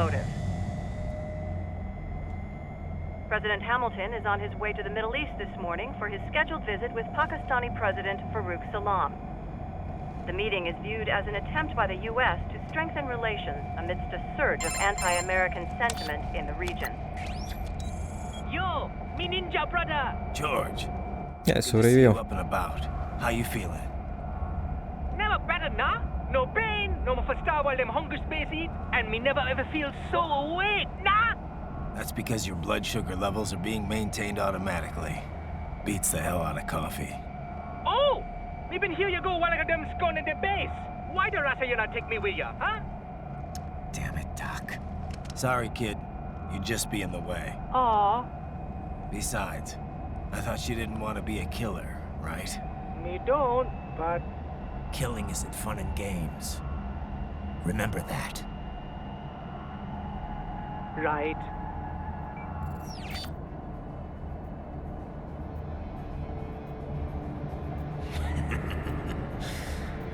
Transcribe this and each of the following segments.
motive. President Hamilton is on his way to the Middle East this morning for his scheduled visit with Pakistani President Farouk Salam. The meeting is viewed as an attempt by the U.S. to strengthen relations amidst a surge of anti-American sentiment in the region. Yo, me ninja brother! George. Yeah, sobrevivió. Up and about. How you feeling? Never better, nah? No pain, no more star while them hunger space eat, and me never ever feel so awake, nah? That's because your blood sugar levels are being maintained automatically. Beats the hell out of coffee. Oh! Me been here you go while I got them scone in the base. Why the rasta you not take me with ya, huh? Damn it, Doc. Sorry, kid. You'd just be in the way. Aw. Besides, I thought you didn't want to be a killer, right? Me don't, but... Killing isn't fun and games. Remember that. Right.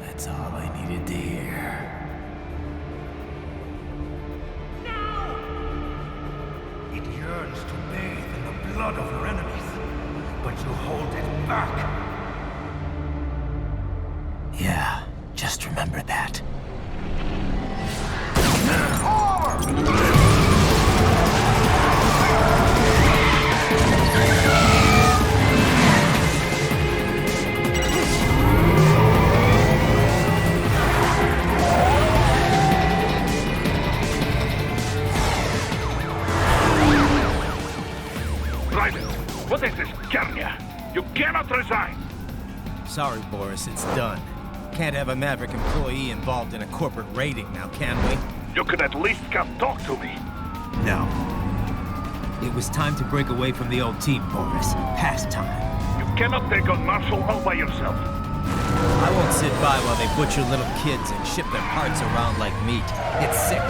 That's all I needed to hear. No! It yearns to bathe in the blood of your enemies, but you hold it back. Yeah, just remember that. Raiden, what is this, Kenya? You cannot resign! Sorry, Boris, it's done. Can't have a Maverick employee involved in a corporate raiding now, can we? You could at least come talk to me. No. It was time to break away from the old team, Boris. Past time. You cannot take on Marshall all by yourself. I won't sit by while they butcher little kids and ship their parts around like meat. It's sick.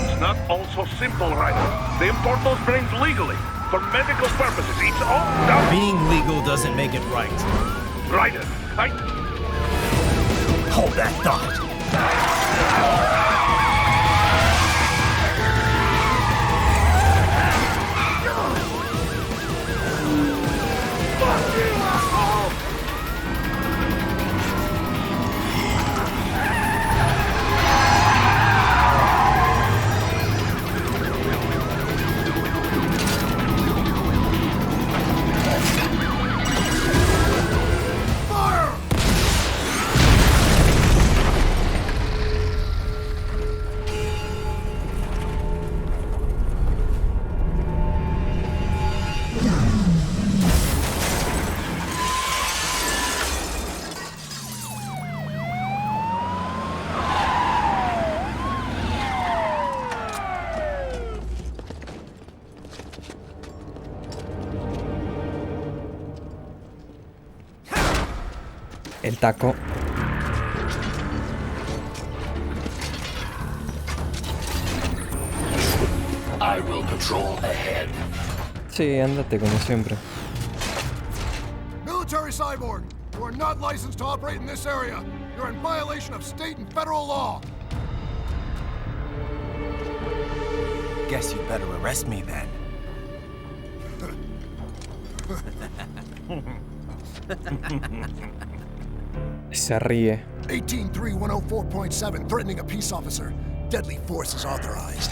It's not all so simple, Raiden. They import those brains legally. For medical purposes, it's all done. Being legal doesn't make it right. Raiden, Hold that thought. Fuck you, asshole! El taco. I will patrol ahead. Sí, ándate como siempre. Military cyborg, you are not licensed to operate in this area. You're in violation of state and federal law. Guess you'd better arrest me then. Se ríe. 183104.7, threatening a peace officer. Deadly force is authorized.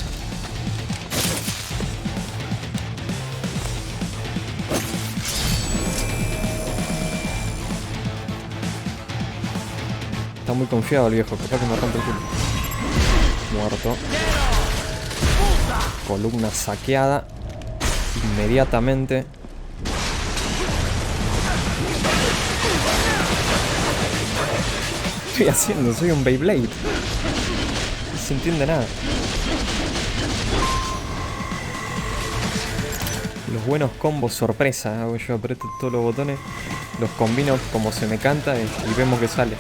Está muy confiado el viejo, capaz que me rompe el culo. Muerto. Columna saqueada. Inmediatamente. ¿Qué estoy haciendo? Soy un Beyblade. No se entiende nada. Los buenos combos sorpresa. Hago yo, aprieto todos los botones, los combino como se me canta y vemos que sale.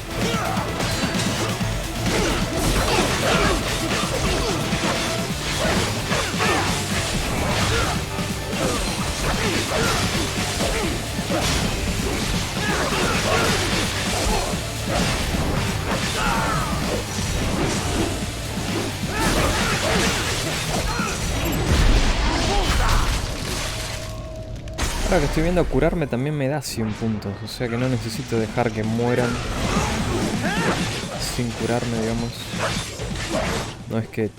Ahora que estoy viendo, curarme también me da 100 puntos. O sea que no necesito dejar que mueran sin curarme, digamos. No es que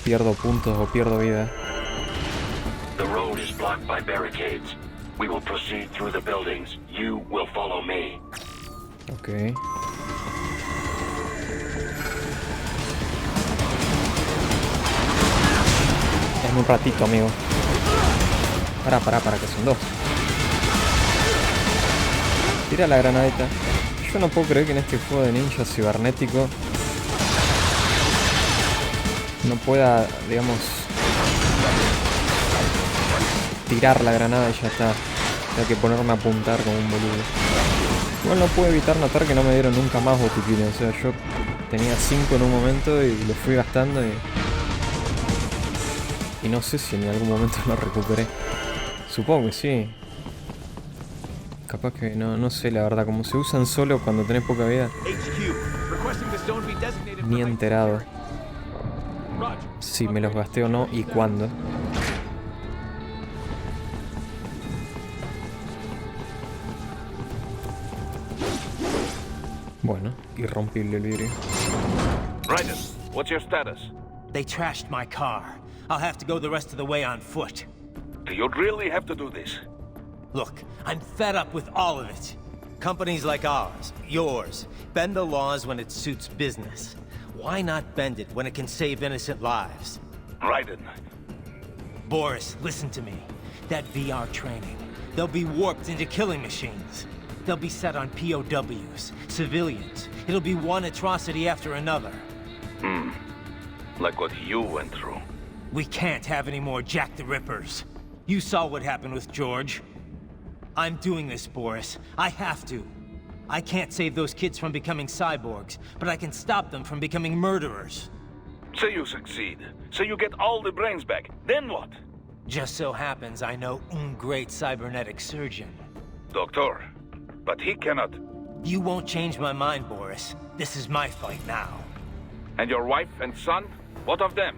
pierdo puntos o pierdo vida. The road is blocked by barricades. We will proceed through the buildings. You will follow me. Ok. En un ratito, amigo. Para, que son dos. Tira la granadita. Yo no puedo creer que en este juego de ninja cibernético no pueda, digamos, tirar la granada y ya está. Tengo que ponerme a apuntar como un boludo. Igual no puedo evitar notar que no me dieron nunca más botiquines. O sea, yo tenía 5 en un momento y los fui gastando y no sé si en algún momento lo recuperé. Supongo que sí. Capaz que no sé la verdad. Como se usan solo cuando tenés poca vida. Ni enterado si me los gasté o no y cuándo. Bueno, irrompible el vidrio. Raiden, what's your status? They trashed my car. I'll have to go the rest of the way on foot. Do you really have to do this? Look, I'm fed up with all of it. Companies like ours, yours, bend the laws when it suits business. Why not bend it when it can save innocent lives? Raiden. Boris, listen to me. That VR training, they'll be warped into killing machines. They'll be set on POWs, civilians. It'll be one atrocity after another. Like what you went through. We can't have any more Jack the Rippers. You saw what happened with George. I'm doing this, Boris. I have to. I can't save those kids from becoming cyborgs, but I can stop them from becoming murderers. Say you succeed. Say you get all the brains back. Then what? Just so happens I know un great cybernetic surgeon. Doctor. But he cannot. You won't change my mind, Boris. This is my fight now. And your wife and son? What of them?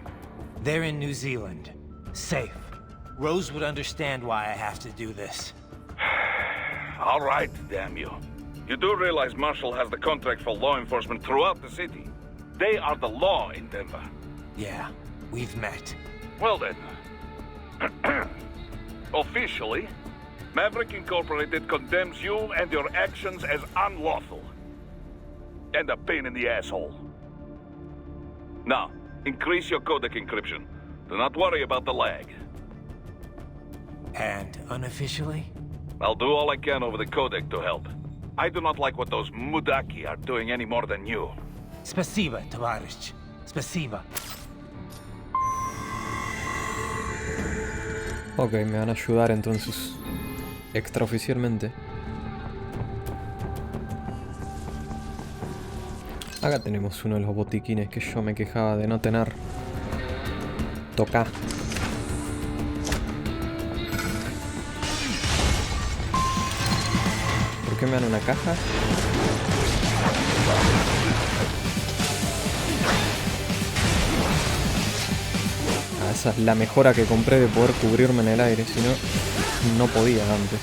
They're in New Zealand. Safe. Rose would understand why I have to do this. All right, damn you. You do realize Marshall has the contract for law enforcement throughout the city. They are the law in Denver. Yeah, we've met. Well then. Officially, Maverick Incorporated condemns you and your actions as unlawful. And a pain in the asshole. Now, increase your codec encryption. Do not worry about the lag. And unofficially? I'll do all I can over the codec to help. I do not like what those Mudaki are doing any more than you. Spasiba, Tavarish. Spasiba. Ok, me van a ayudar entonces. Extraoficialmente. Acá tenemos uno de los botiquines que yo me quejaba de no tener. Toca. ¿Por qué me dan una caja? Ah, esa es la mejora que compré de poder cubrirme en el aire, si no, no podía antes.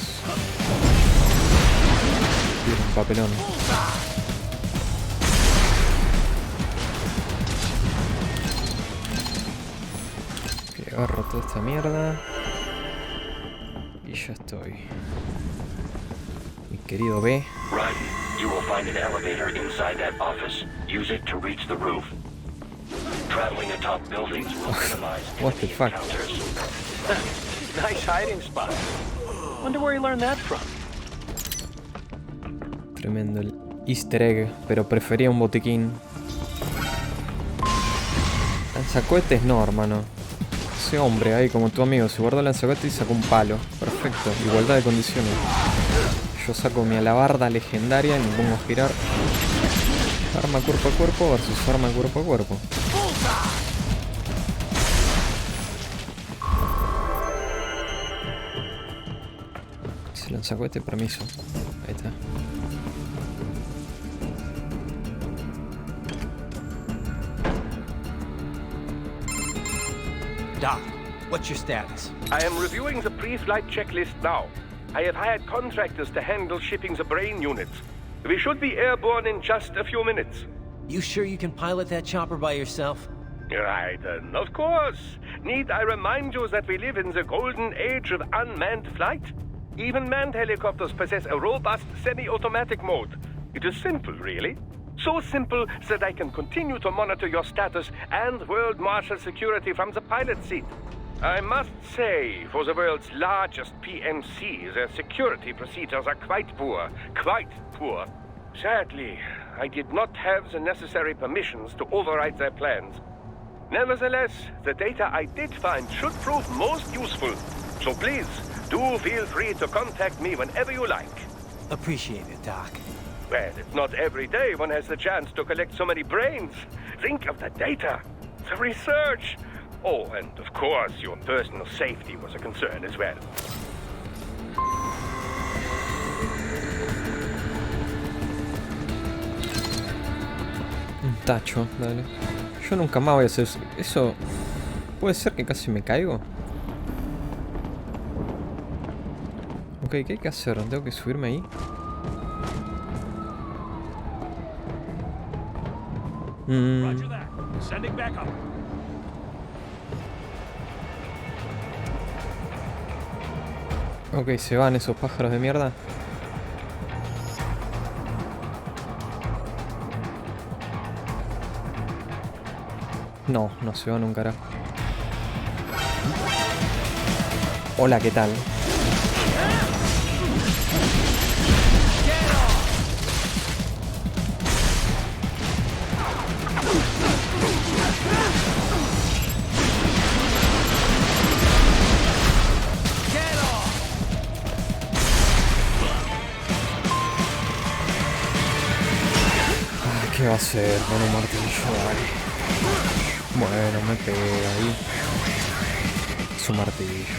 Y era un papelón. Ok, agarro toda esta mierda. Y ya estoy. Mi querido B. Raiden, you will find an elevator inside that office. Use it to reach the roof. Traveling atop buildings will minimize What the fuck? encounters. Nice hiding spot. Wonder where he learned that from. Tremendo el easter egg, pero prefería un botiquín. Lanzacohetes no, hermano. Ese hombre ahí como tu amigo se guardó el lanzacohete y sacó un palo. Perfecto, igualdad de condiciones. Yo saco mi alabarda legendaria y me pongo a girar. Arma cuerpo a cuerpo versus arma cuerpo a cuerpo. Se lanzacohete, permiso. Ahí está. Doc, what's your status? I am reviewing the pre-flight checklist now. I have hired contractors to handle shipping the brain units. We should be airborne in just a few minutes. You sure you can pilot that chopper by yourself? Raiden, of course. Need I remind you that we live in the golden age of unmanned flight? Even manned helicopters possess a robust semi-automatic mode. It is simple, really. So simple that I can continue to monitor your status and world marshal security from the pilot seat. I must say, for the world's largest PMC, their security procedures are quite poor. Quite poor. Sadly, I did not have the necessary permissions to override their plans. Nevertheless, the data I did find should prove most useful. So please, do feel free to contact me whenever you like. Appreciate it, Doc. Well, it's not every day one has the chance to collect so many brains. Think of the data, the research. Oh, and of course, your personal safety was a concern as well. Un tacho, dale. Yo nunca más voy a hacer eso. Eso... ¿Puede ser que casi me caigo? Ok, ¿qué hay que hacer? ¿Tengo que subirme ahí? Ok, se van esos pájaros de mierda. No, no se van un carajo. Hola, ¿qué tal? ¿Qué va a hacer con un martillo? Bueno, me pega ahí. Su martillo.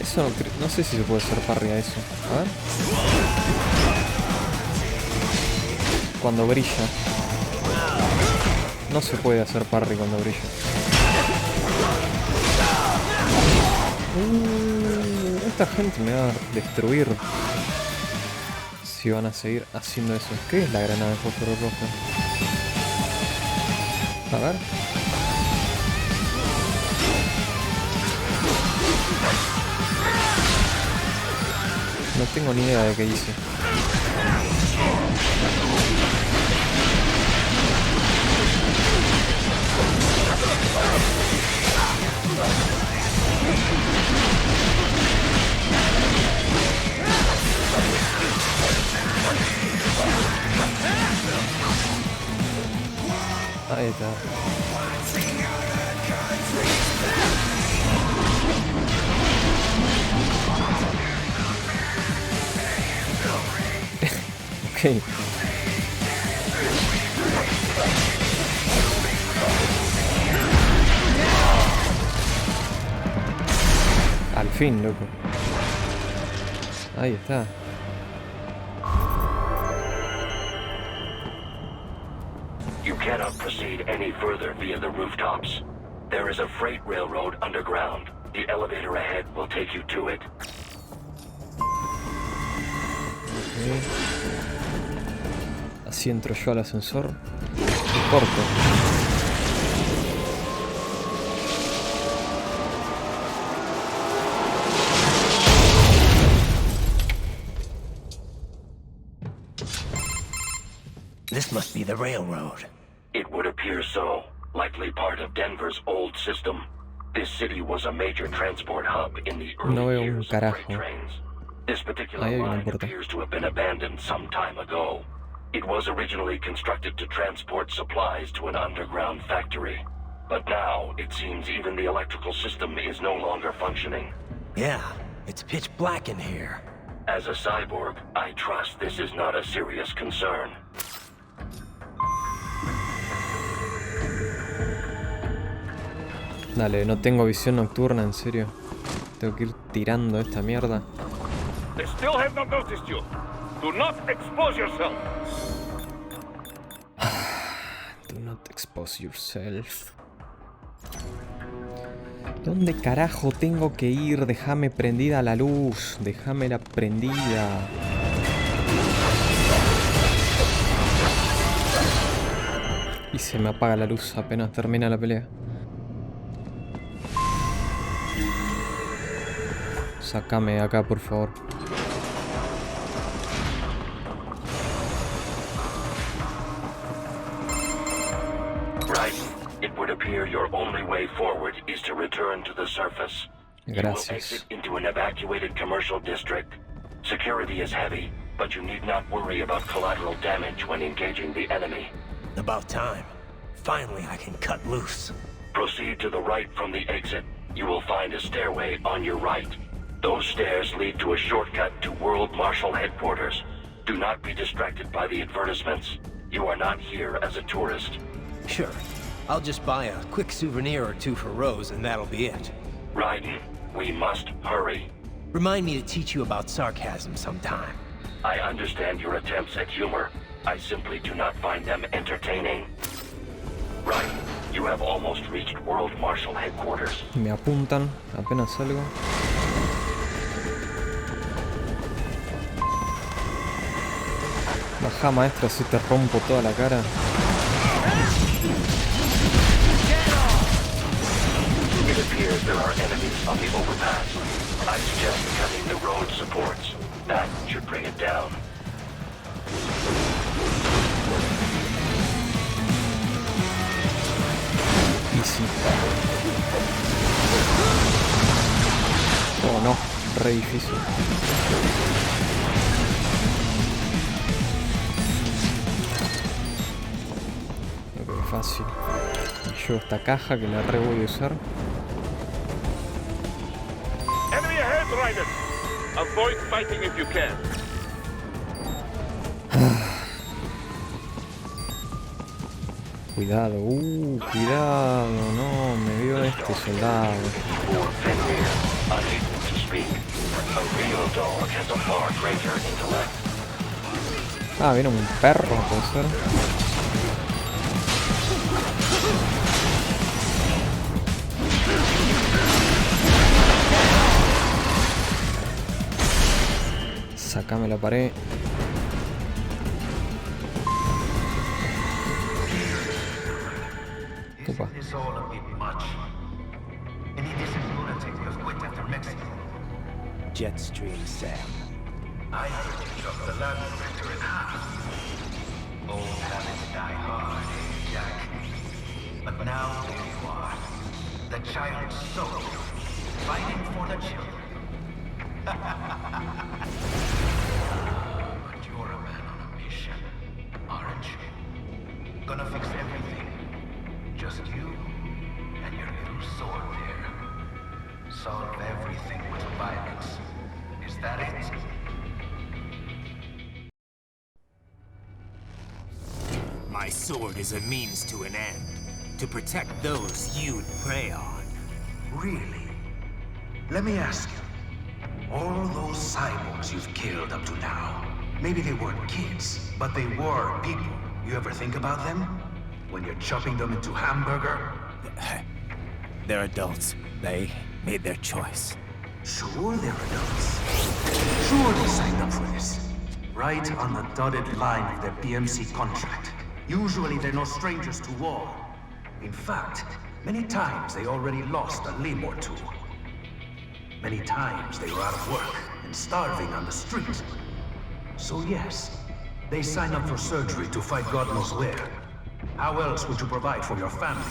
Eso no sé si se puede hacer parry a eso. A ver. Cuando brilla. No se puede hacer parry cuando brilla. Esta gente me va a destruir si van a seguir haciendo eso. ¿Qué es la granada de fósforo roja? A ver. No tengo ni idea de qué hice. Ahí está. Ok. Al fin, loco. Ahí está. You cannot proceed any further via the rooftops. There is a freight railroad underground. The elevator ahead will take you to it. Okay. Así entro yo al ascensor. Y corto. This must be the railroad. It would appear so. Likely part of Denver's old system. This city was a major transport hub in the early years of freight trains. This particular line appears to have been abandoned some time ago. It was originally constructed to transport supplies to an underground factory. But now, it seems even the electrical system is no longer functioning. Yeah, it's pitch black in here. As a cyborg, I trust this is not a serious concern. Dale, no tengo visión nocturna, en serio. Tengo que ir tirando esta mierda. They still have not noticed you. Do not expose yourself. Do not expose yourself. ¿Dónde carajo tengo que ir? Déjame prendida la luz. Déjamela prendida. Y se me apaga la luz apenas termina la pelea. Sácame de acá, por favor. It would appear your only way forward is to return to the surface. Gracias. You will exit into an evacuated commercial district. Security is heavy, but you need not worry about collateral damage when engaging the enemy. About time. Finally, I can cut loose. Proceed to the right from the exit. You will find a stairway on your right. Those stairs lead to a shortcut to World Marshal Headquarters. Do not be distracted by the advertisements. You are not here as a tourist. Sure. I'll just buy a quick souvenir or two for Rose, and that'll be it. Raiden, we must hurry. Remind me to teach you about sarcasm sometime. I understand your attempts at humor. I simply do not find them entertaining. Raiden, you have almost reached World Marshal Headquarters. Me apuntan apenas salgo. Baja, maestro, si te rompo toda la cara. It appears there are enemies on the overpass. I suggest cutting the road supports. That should bring it down. Easy. Oh no, re difícil. Ok, fácil. Me llevo esta caja que la re voy a usar. Enemy ahead, Raiden. Avoid fighting if you can. Cuidado, cuidado, no, me vio este soldado. Ah, viene un perro, puede ser. Sácame la pared. Opa. Jetstream, Sam. I heard you chopped the land director in half. Old habits die hard, eh, Jack? But now here you are. The child's soul. Fighting for the children. But you're a man on a mission, aren't you? Gonna fix everything. Just you and your little sword there. Solve everything with violence. Is that it? My sword is a means to an end. To protect those you'd prey on. Really? Let me ask you. All those cyborgs you've killed up to now, maybe they weren't kids, but they were people. You ever think about them? When you're chopping them into hamburger? They're adults. They made their choice. Sure they're adults. Sure they signed up for this. Right on the dotted line of their BMC contract. Usually they're no strangers to war. In fact, many times they already lost a limb or two. Many times they were out of work and starving on the street. So yes, they sign up for surgery to fight God knows where. How else would you provide for your family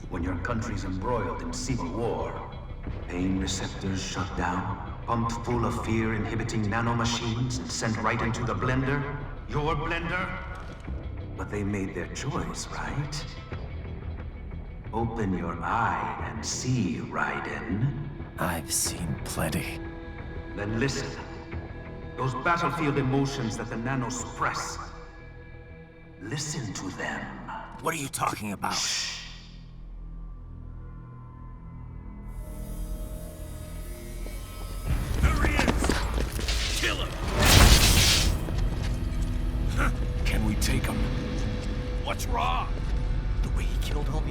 when your country's embroiled in civil war? Pain receptors shut down, pumped full of fear-inhibiting nanomachines and sent right into the blender? Your blender? But they made their choice, right? Open your eye and see, Raiden. I've seen plenty. Then listen. Those battlefield emotions that the nanos suppress. Listen to them. What are you talking about? Shh.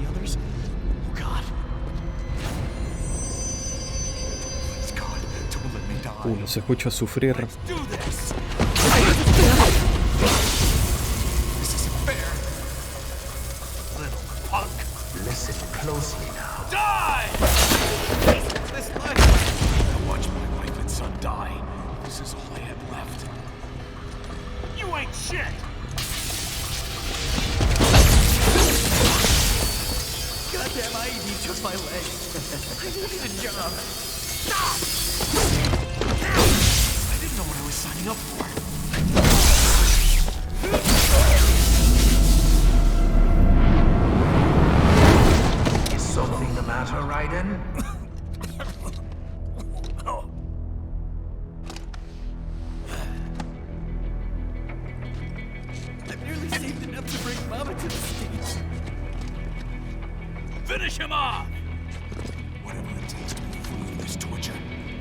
the others? Oh God. Please God, don't let me die. Los escucho sufrir. Let's do this. This isn't fair. Little punk. Listen closely now. Die! This life. I watched my wife and son die. This is all I had left. You ain't shit! Goddamn IED took my leg. I needed a job. Stop! I didn't know what I was signing up for. Is something the matter, Raiden? I've nearly saved enough to bring Mama to the States. Finish him off! Whatever it takes to be free of this torture.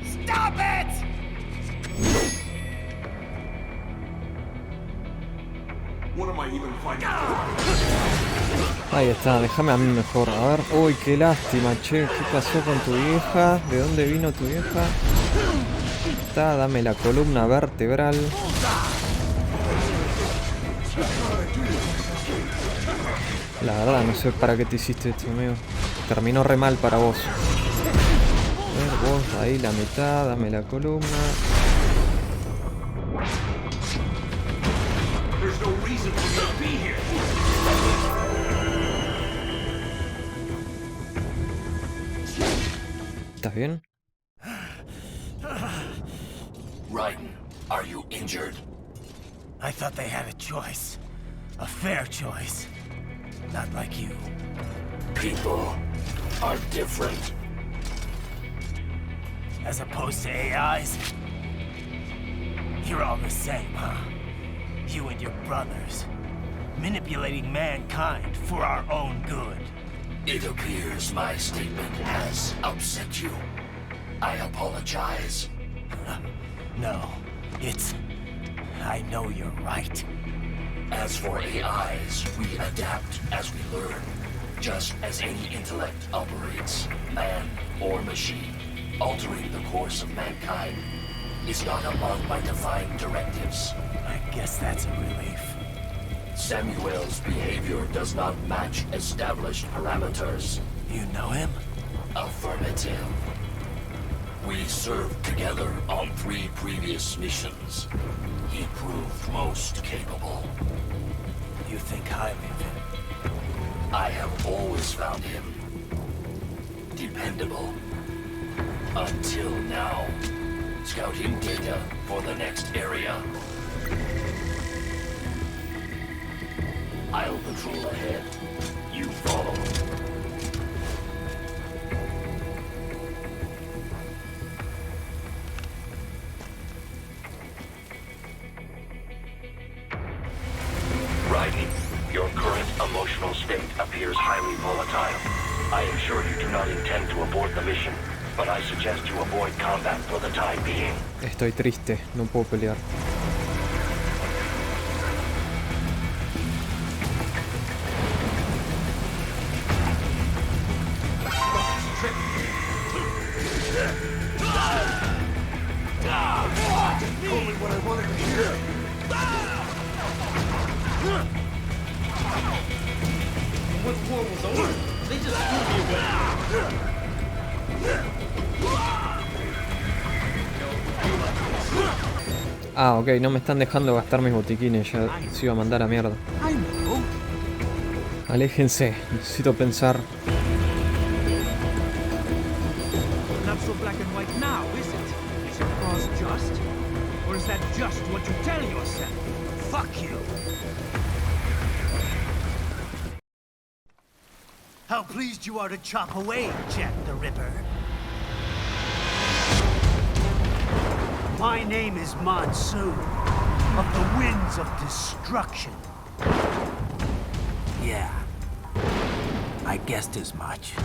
Stop it! What am I even fighting for? Ahí está, déjame a mí mejor. A ver. Uy, qué lástima, che. ¿Qué pasó con tu vieja? ¿De dónde vino tu vieja? Está, dame la columna vertebral. La verdad, no sé para qué te hiciste esto, amigo. Terminó re mal para vos. A ver, vos, ahí la mitad, dame la columna. ¿Estás bien? Raiden, are you injured? I thought they had a choice. A fair choice. Not like you. People are different. As opposed to AIs? You're all the same, huh? You and your brothers. Manipulating mankind for our own good. It appears my statement has upset you. I apologize. No, it's... I know you're right. As for AIs, we adapt as we learn. Just as any intellect operates, man or machine. Altering the course of mankind is not among my defined directives. I guess that's a relief. Samuel's behavior does not match established parameters. You know him? Affirmative. We served together on 3 previous missions. He proved most capable. You think highly of him? I have always found him dependable. Until now. Scouting data for the next area. I'll patrol ahead. You follow. Raiden, your current emotional state appears highly volatile. I am sure you do not intend to abort the mission, but I suggest you avoid combat for the time being. Estoy triste, no puedo pelear. Ah, ok, no me están dejando gastar mis botiquines, ya se iba a mandar a mierda. Aléjense, necesito pensar. Not so black and white now, is it? Is your cause just? Or is that just what you tell yourself? Fuck you! How pleased you are to chop away, Jack the Ripper. My name is Monsoon, of the winds of destruction. Yeah, I guessed as much.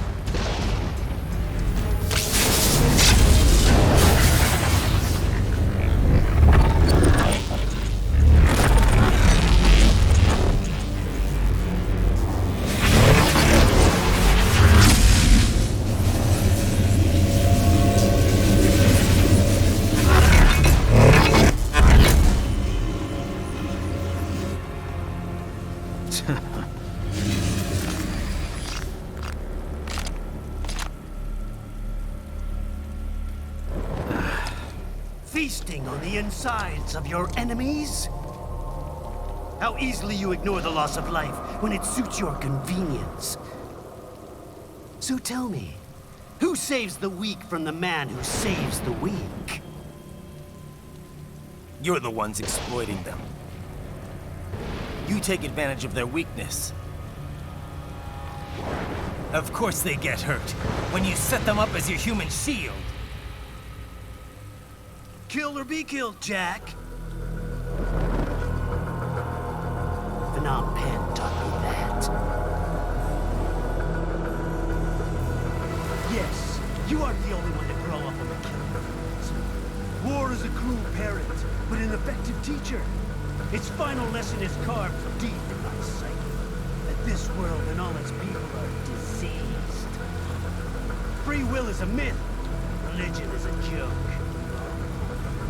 feasting on the insides of your enemies? How easily you ignore the loss of life when it suits your convenience. So tell me, who saves the weak from the man who saves the weak? You're the ones exploiting them. You take advantage of their weakness. Of course they get hurt when you set them up as your human shield. Kill or be killed, Jack. Phnom Penh taught me that. Yes, you aren't the only one to grow up on the killing fields. War is a cruel parent, but an effective teacher. Its final lesson is carved deep in my psyche. That this world and all its people are diseased. Free will is a myth. Religion is a joke.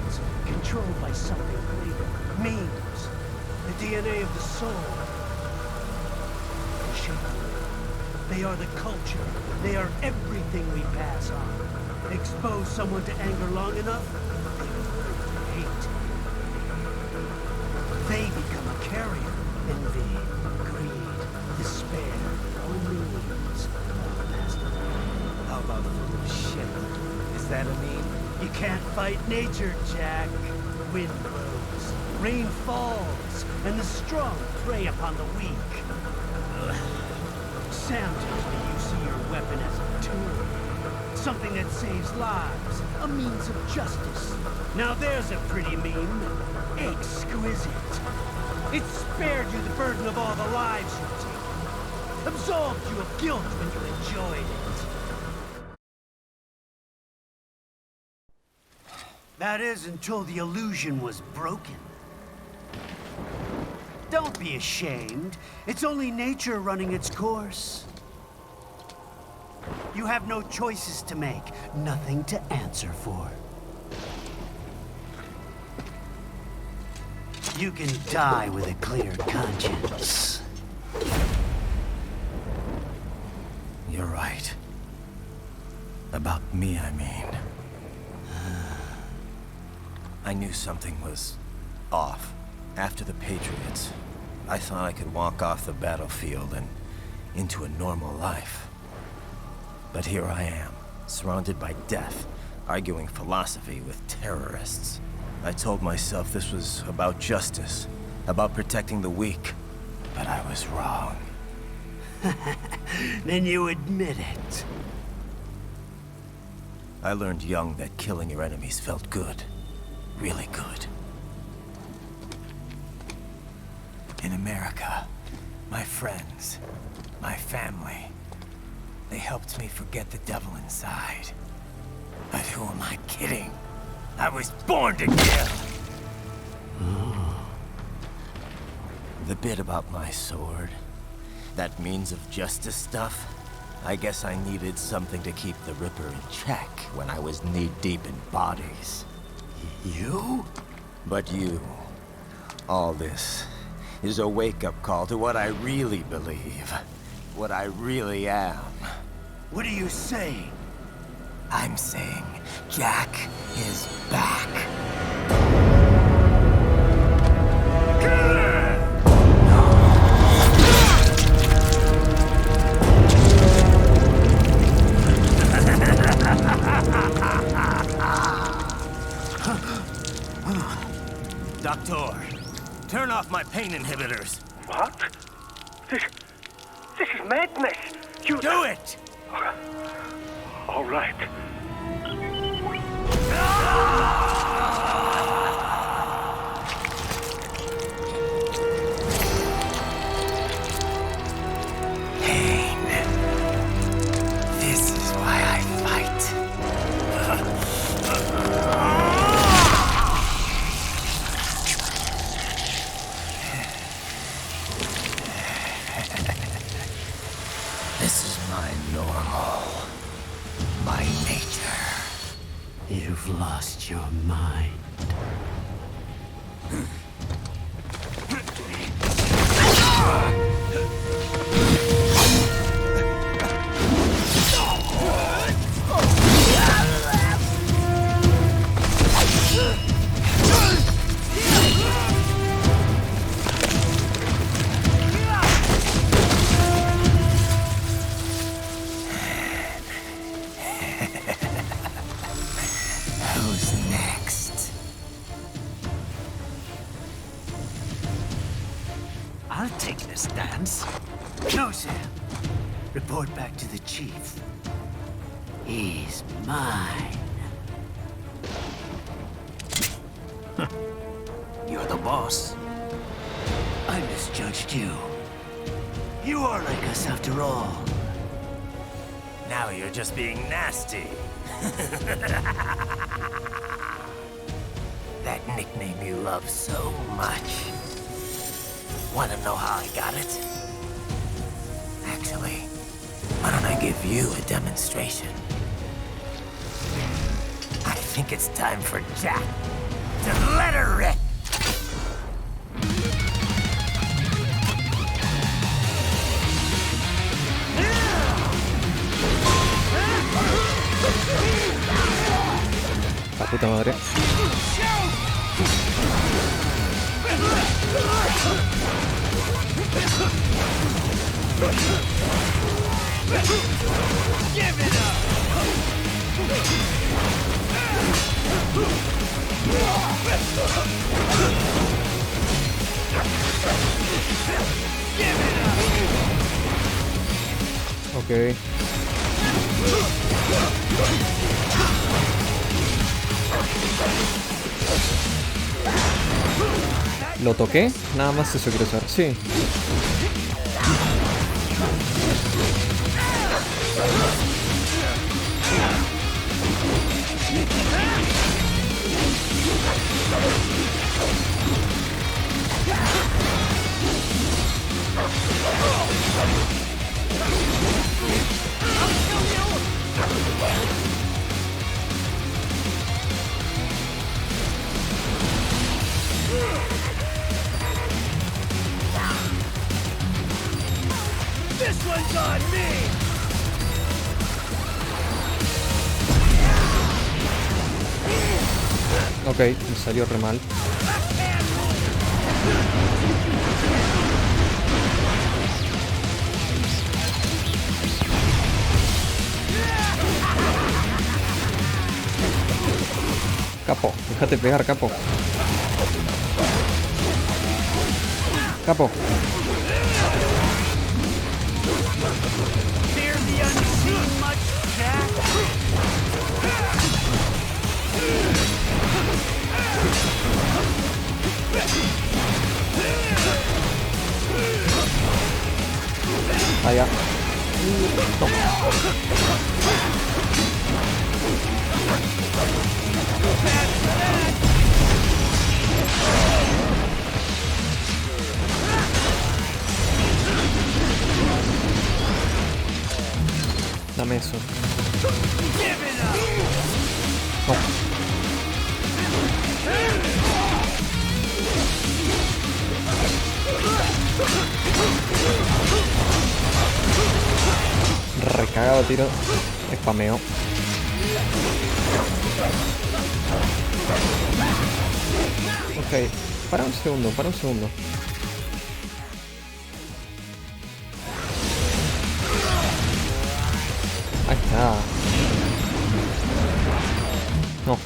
It's controlled by something greater. Memes. The DNA of the soul. They shape the world. They are the culture. They are everything we pass on. Expose someone to anger long enough, they will learn to hate. They become a carrier. Envy, greed, despair, all means are passed on. How about full of shit? Is that a meme? You can't fight nature, Jack. Wind blows, rain falls, and the strong prey upon the weak. Sam tells me you see your weapon as a tool. Something that saves lives, a means of justice. Now there's a pretty meme. Exquisite. It spared you the burden of all the lives you take. Absolved you of guilt when you enjoyed it. That is until the illusion was broken. Don't be ashamed. It's only nature running its course. You have no choices to make, nothing to answer for. You can die with a clear conscience. You're right. About me, I mean. I knew something was off. After the Patriots, I thought I could walk off the battlefield and into a normal life. But here I am, surrounded by death, arguing philosophy with terrorists. I told myself this was about justice, about protecting the weak, but I was wrong. Then you admit it. I learned young that killing your enemies felt good. Really good. In America, my friends, my family, they helped me forget the devil inside. But who am I kidding? I was born to kill! The bit about my sword, that means of justice stuff, I guess I needed something to keep the Ripper in check when I was knee-deep in bodies. You? But you, all this, is a wake-up call to what I really believe. What I really am. What are you saying? I'm saying Jack is back. Doctor, turn off my pain inhibitors. What? This is madness. You do it! All right. Pain. This is why I fight. This is my normal. My nature. You've lost your mind. Report back to the chief. He's mine. You're the boss. I misjudged you. You are like us after all. Now you're just being nasty. That nickname you love so much. Wanna know how I got it? Actually, why don't I give you a demonstration? I think it's time for Jack to let her rip. La puta madre. Ok. ¿Lo toqué? Nada más eso quiero saber. Sí. This one's on me! Ok, me salió re mal. Capo, déjate pegar, capo. Capo. Fear the unseen much, Jack? Allá. No. Dame eso. No. Recagado tiro. Spameo. Ok. Para un segundo, para un segundo. Ahí está. No.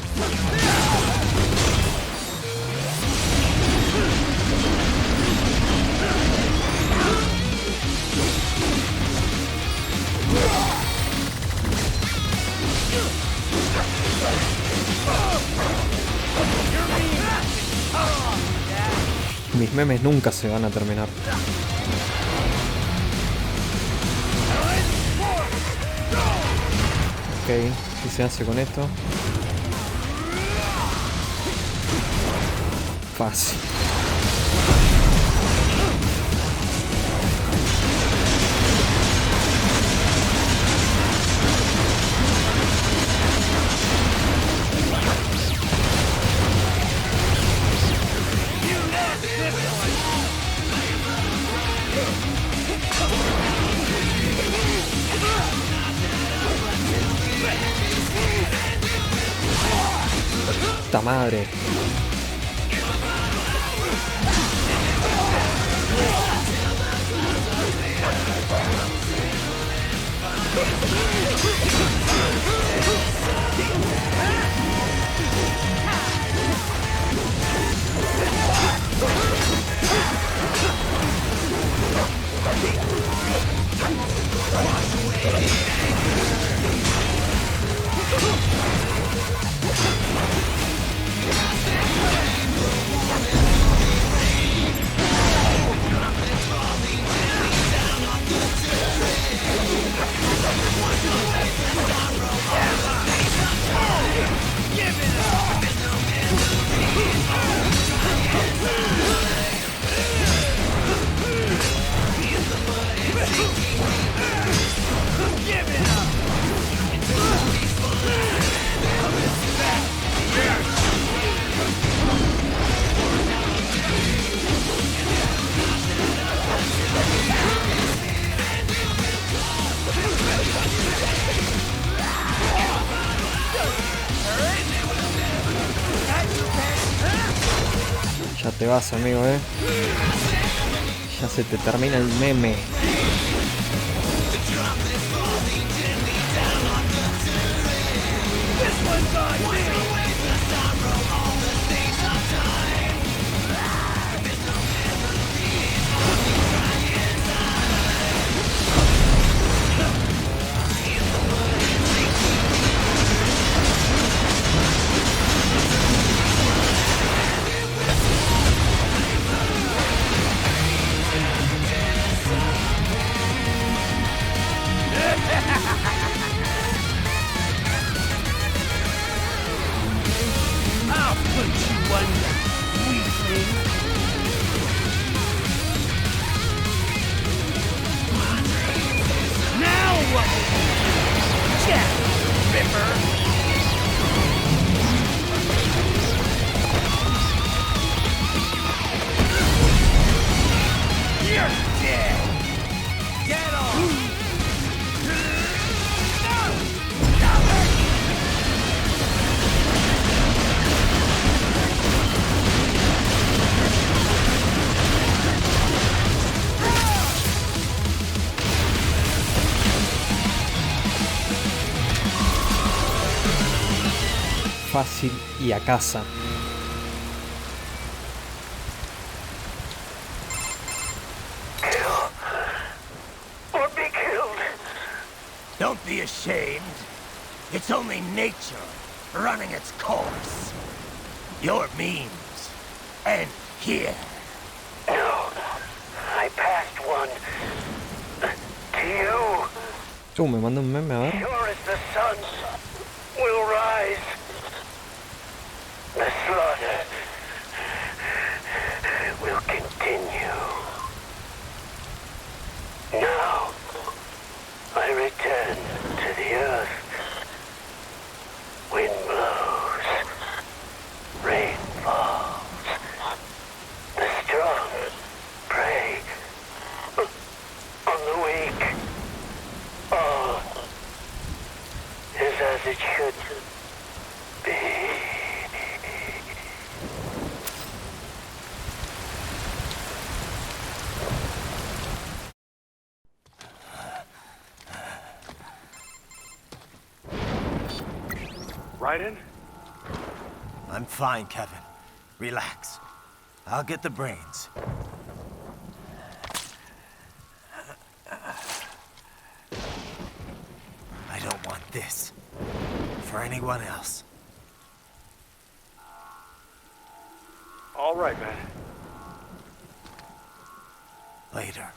Mis memes nunca se van a terminar. Ok, ¿qué se hace con esto? Fácil. ¡Puta madre! Ya te vas, amigo, Ya se te termina el meme. I'll put you under, weakling. Now what? Jack Ripper. You're dead. Get off. Fácil y a casa. Or be killed. Don't be ashamed. It's only nature running its course. Your means end here. No, I passed one to you. Me manda un meme, a ver. Sure as the sun will rise. The slaughter will continue. Now, I return to the earth. Wind blows, rain falls. The strong prey on the weak. All is as it should be. Raiden? I'm fine, Kevin. Relax. I'll get the brains. I don't want this for anyone else. All right, man. Later.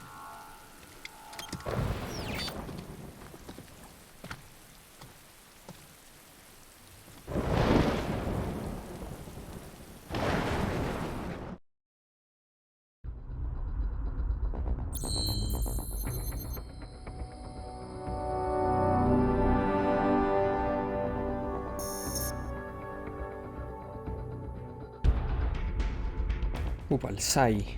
El Sai.